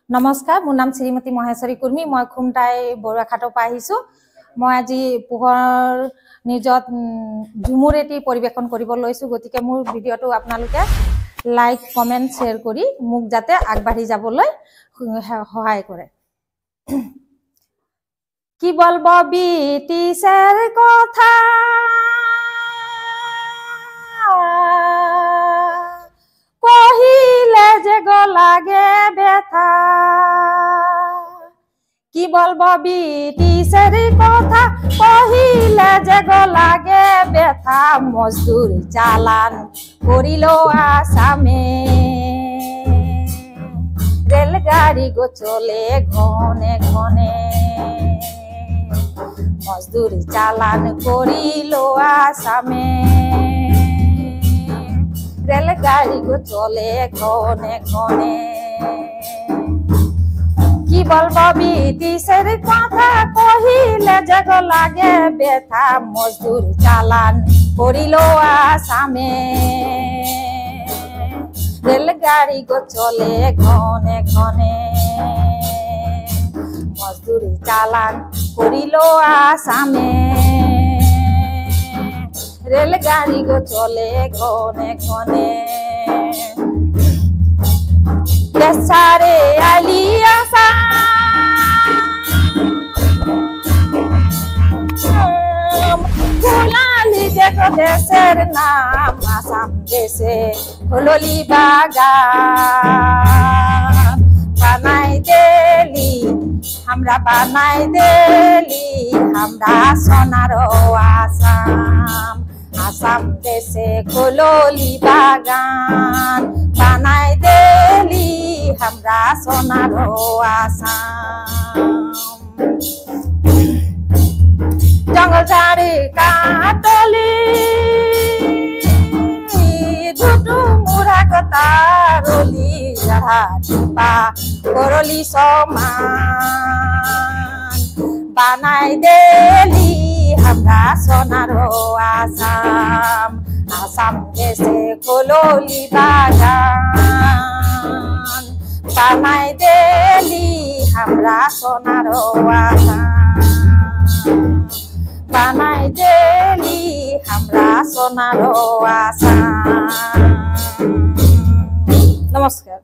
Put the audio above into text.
नमस्कार, मोर नाम श्रीमती महेश्वरी कुर्मी। मैं खुमटाई बरुवाघाटर पर आहिছোঁ। मैं आज पोहर निजत झुमुर एटी परिवेशन কৰিব লৈছোঁ। গতিকে মোৰ ভিডিঅটো আপোনালোকে লাইক কমেন্ট শেয়ার কৰি মোক যাতে আগবাঢ়ি যাবলৈ সহায় কৰে। কি বলবো ব্রিটিশের কথা, কহিলে যে গো লাগে ব্যথা। কি বলবো ব্রিটিশের কথা, কহিলে যে গো লাগে ব্যথা। মজদুর চালান করিল আসামে, রেলগাড়ি গো চলে ঘনে ঘনে। মজদুর চালান করিল আসামে, রেলগাড়ি গো চলে ঘনে ঘনে। কি বলবো ব্রিটিশের কথা, কহিলে যে গো লাগে ব্যথা। মজদুর চালান করিল আসামে, রেলগাড়ি গো চলে ঘনে ঘনে। মজদুর চালান করিল আসামে, রেলগাড়ি গো চলে ঘনে ঘনে। দেশারে আলি আসাম, ভুলালি যে গো দেশের নাম। আসাম দেশে হললি বাগান, বানাই দেলি हमरा বানাই দেলি हमरा সোনার আসাম। আসাম দেশে হললি বাগান, বানাই দেলি हमरा সোনার আসাম। জঙ্গল ঝাড়ি কাটলি ধুটু মুড়া কতারলি, যাহা টিপা করলি সমান। বানাই দেলি हमरा সোনার আসাম। আসাম দেশে হললি বাগান, বানাই দেলি हमरा সোনার আসাম। বানাই দেলি हमरा সোনার আসাম। নমস্কার।